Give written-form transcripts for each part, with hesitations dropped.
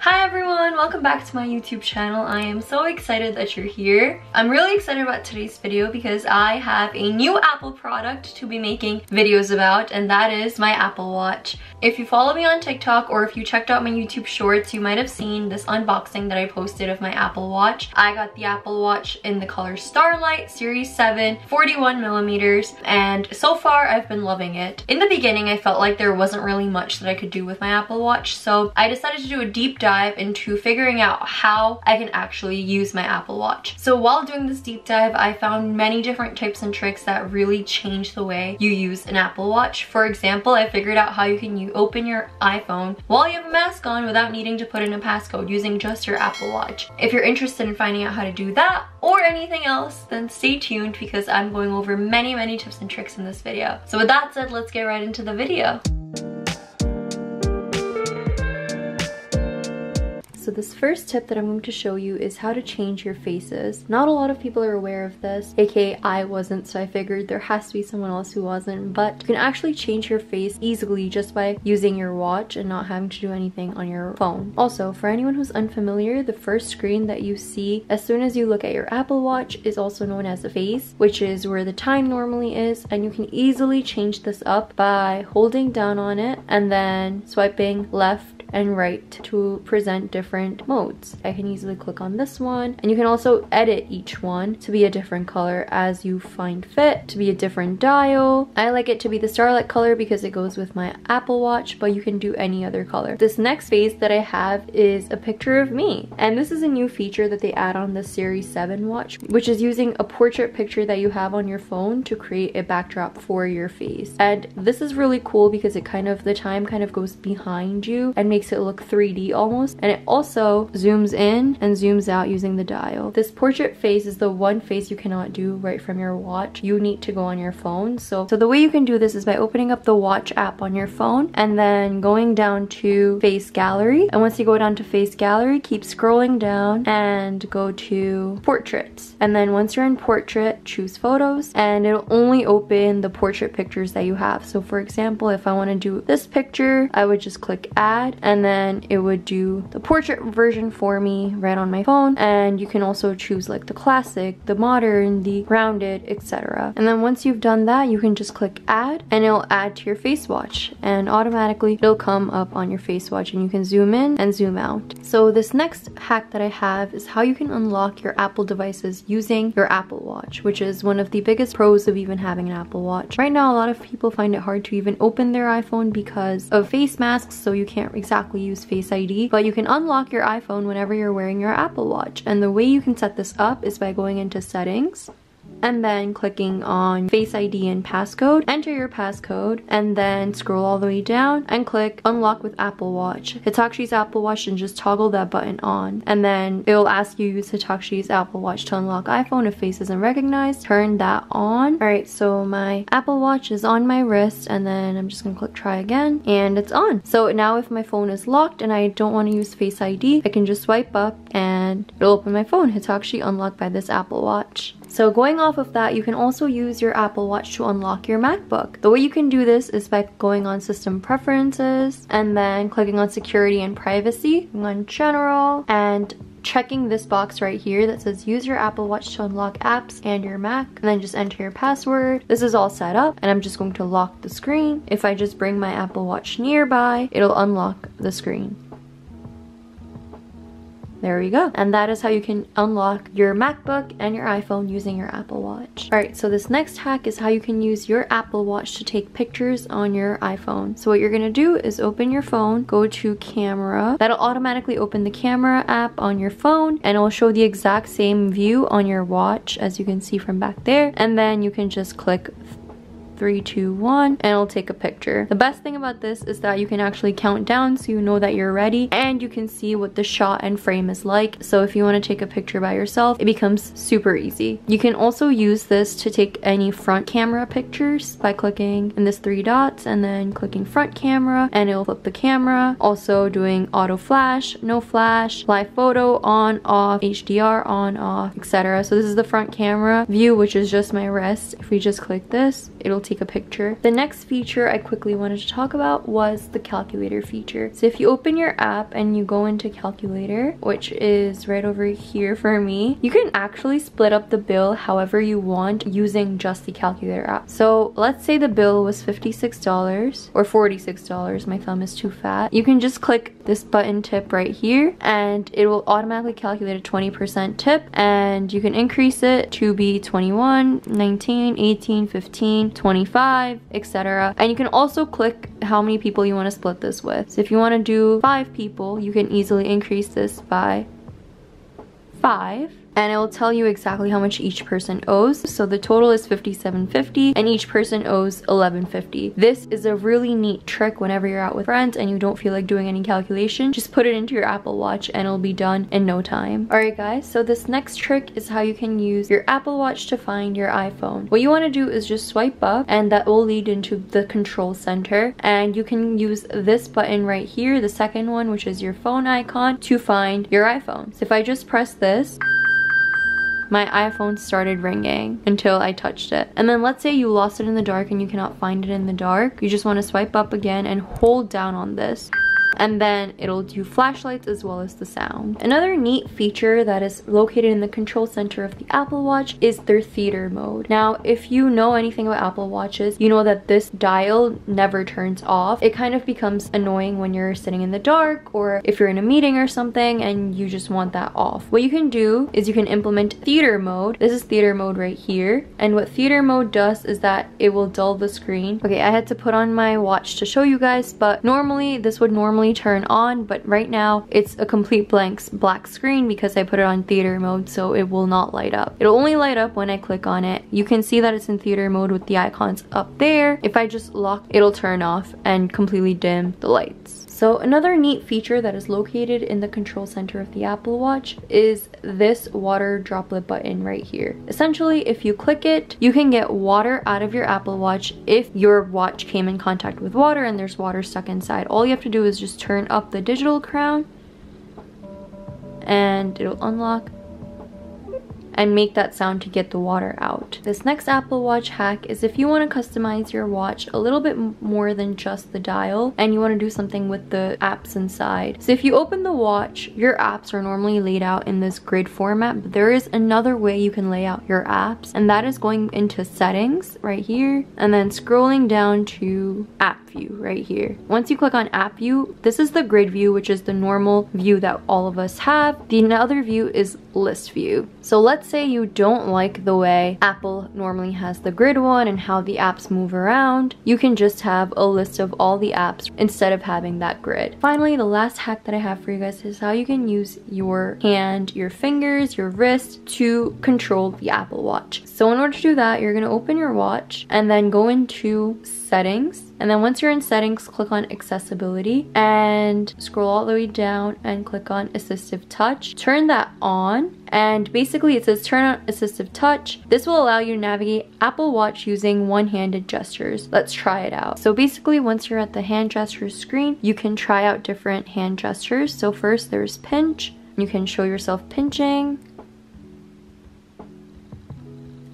Hi everyone, welcome back to my YouTube channel. I am so excited that you're here. I'm really excited about today's video because I have a new Apple product to be making videos about, and that is my Apple Watch. If you follow me on TikTok or if you checked out my YouTube shorts, you might have seen this unboxing that I posted of my Apple Watch. I got the Apple Watch in the color Starlight Series 7, 41 millimeters, and so far I've been loving it. In the beginning, I felt like there wasn't really much that I could do with my Apple Watch, so I decided to do a deep dive into figuring out how I can actually use my Apple Watch. So while doing this deep dive, I found many different tips and tricks that really change the way you use an Apple Watch. For example, I figured out how you can open your iPhone while you have a mask on without needing to put in a passcode using just your Apple Watch. If you're interested in finding out how to do that or anything else, then stay tuned because I'm going over many tips and tricks in this video. So with that said, let's get right into the video. So this first tip that I'm going to show you is how to change your faces. Not a lot of people are aware of this, aka I wasn't, so I figured there has to be someone else who wasn't, but you can actually change your face easily just by using your watch and not having to do anything on your phone. Also, for anyone who's unfamiliar, the first screen that you see as soon as you look at your Apple Watch is also known as a face, which is where the time normally is, and you can easily change this up by holding down on it and then swiping left and right to present different modes. I can easily click on this one, and you can also edit each one to be a different color as you find fit, to be a different dial. I like it to be the Starlight color because it goes with my Apple Watch, but you can do any other color. This next face that I have is a picture of me, and this is a new feature that they add on the Series 7 watch, which is using a portrait picture that you have on your phone to create a backdrop for your face. And this is really cool because it the time kind of goes behind you and makes it look 3D almost, and it also zooms in and zooms out using the dial. This portrait face is the one face you cannot do right from your watch. You need to go on your phone. So the way you can do this is by opening up the watch app on your phone and then going down to face gallery, and once you go down to face gallery, keep scrolling down and go to portraits, and then once you're in portrait, choose photos, and it'll only open the portrait pictures that you have. So for example, if I want to do this picture, I would just click add, and then it would do the portrait version for me right on my phone. And you can also choose like the classic, the modern, the rounded, etc. And then once you've done that, you can just click add, and it'll add to your face watch, and automatically it'll come up on your face watch, and you can zoom in and zoom out. So this next hack that I have is how you can unlock your Apple devices using your Apple Watch, which is one of the biggest pros of even having an Apple Watch. Right now, a lot of people find it hard to even open their iPhone because of face masks, so you can't exactly use Face ID, but you can unlock your iPhone whenever you're wearing your Apple Watch. And the way you can set this up is by going into settings and then clicking on Face ID and passcode, enter your passcode, and then scroll all the way down and click unlock with Apple Watch. Hitakshi's Apple Watch, and just toggle that button on, and then it'll ask you use Hitakshi's Apple Watch to unlock iPhone. If face isn't recognized, turn that on. Alright, so my Apple Watch is on my wrist, and then I'm just gonna click try again, and it's on. So now if my phone is locked and I don't want to use Face ID, I can just swipe up and it'll open my phone. Hitachi unlocked by this Apple Watch. So going off of that, you can also use your Apple Watch to unlock your MacBook. The way you can do this is by going on System Preferences and then clicking on Security and Privacy, going on General, and checking this box right here that says use your Apple Watch to unlock apps and your Mac, and then just enter your password. This is all set up, and I'm just going to lock the screen. If I just bring my Apple Watch nearby, it'll unlock the screen. There we go. And that is how you can unlock your MacBook and your iPhone using your Apple Watch. Alright, so this next hack is how you can use your Apple Watch to take pictures on your iPhone. So what you're gonna do is open your phone, go to camera. That'll automatically open the camera app on your phone, and it'll show the exact same view on your watch as you can see from back there. And then you can just click 3, 2, 1, and it'll take a picture. The best thing about this is that you can actually count down so you know that you're ready, and you can see what the shot and frame is like. So if you want to take a picture by yourself, it becomes super easy. You can also use this to take any front camera pictures by clicking in this 3 dots and then clicking front camera, and it'll flip the camera. Also doing auto flash, no flash, live photo, on, off, HDR, on, off, etc. So this is the front camera view, which is just my wrist. If we just click this, it'll take a picture. The next feature I quickly wanted to talk about was the calculator feature. So if you open your app and you go into calculator, which is right over here for me, you can actually split up the bill however you want using just the calculator app. So let's say the bill was $56 or $46. My thumb is too fat. You can just click this button tip right here and it will automatically calculate a 20% tip, and you can increase it to be 21, 19, 18, 15, 25, etc. And you can also click how many people you want to split this with. So if you want to do 5 people, you can easily increase this by 5. And it will tell you exactly how much each person owes. So the total is $57.50 and each person owes $11.50. This is a really neat trick whenever you're out with friends and you don't feel like doing any calculation. Just put it into your Apple Watch and it'll be done in no time. Alright guys, so this next trick is how you can use your Apple Watch to find your iPhone. What you want to do is just swipe up and that will lead into the control center, and you can use this button right here, the second one, which is your phone icon, to find your iPhone. So if I just press this, my iPhone started ringing until I touched it. And then let's say you lost it in the dark and you cannot find it in the dark. You just want to swipe up again and hold down on this, and then it'll do flashlights as well as the sound. Another neat feature that is located in the control center of the Apple Watch is their theater mode. Now, if you know anything about Apple Watches, you know that this dial never turns off. It kind of becomes annoying when you're sitting in the dark or if you're in a meeting or something and you just want that off. What you can do is you can implement theater mode. This is theater mode right here. And what theater mode does is that it will dull the screen. Okay, I had to put on my watch to show you guys, but normally this would normally turn on, but right now it's a complete black screen because I put it on theater mode, so it will not light up. It'll only light up when I click on it. You can see that it's in theater mode with the icons up there. If I just lock, it'll turn off and completely dim the lights. So another neat feature that is located in the control center of the Apple Watch is this water droplet button right here. Essentially, if you click it, you can get water out of your Apple Watch if your watch came in contact with water and there's water stuck inside. All you have to do is just turn up the digital crown and it'll unlock and make that sound to get the water out. This next Apple Watch hack is if you want to customize your watch a little bit more than just the dial and you want to do something with the apps inside. So if you open the watch, your apps are normally laid out in this grid format, but there is another way you can lay out your apps, and that is going into settings right here and then scrolling down to app view right here. Once you click on app view, this is the grid view, which is the normal view that all of us have. The other view is list view. So let's say you don't like the way Apple normally has the grid one and how the apps move around. You can just have a list of all the apps instead of having that grid. Finally, the last hack that I have for you guys is how you can use your hand, your fingers, your wrist to control the Apple Watch. So in order to do that, you're going to open your watch and then go into settings, and then once you're in settings, click on accessibility and scroll all the way down and click on assistive touch. Turn that on, and basically it says turn on assistive touch. This will allow you to navigate Apple Watch using one-handed gestures. Let's try it out. So basically, once you're at the hand gestures screen, you can try out different hand gestures. So first there's pinch. You can show yourself pinching,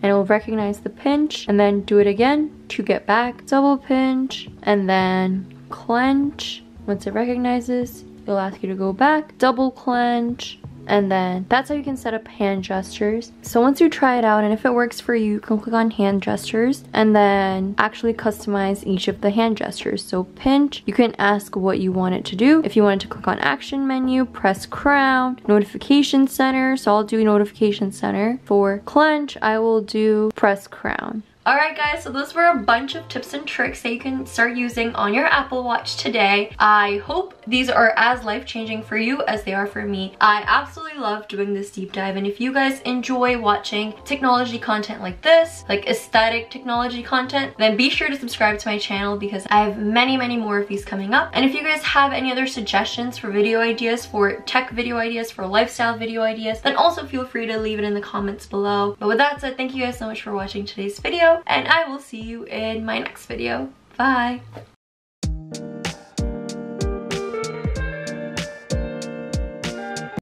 and it will recognize the pinch, and then do it again to get back. Double pinch, and then clench. Once it recognizes, it'll ask you to go back. Double clench, and then that's how you can set up hand gestures. So once you try it out, and if it works for you, you can click on hand gestures and then actually customize each of the hand gestures. So pinch, you can ask what you want it to do. If you wanted to click on action menu, press crown, notification center. So I'll do notification center. For clench, I will do press crown. Alright guys, so those were a bunch of tips and tricks that you can start using on your Apple Watch today. I hope these are as life-changing for you as they are for me. I absolutely love doing this deep dive, and if you guys enjoy watching technology content like this, like aesthetic technology content, then be sure to subscribe to my channel because I have many more of these coming up. And if you guys have any other suggestions for video ideas, for tech video ideas, for lifestyle video ideas, then also feel free to leave it in the comments below. But with that said, thank you guys so much for watching today's video, and I will see you in my next video. Bye!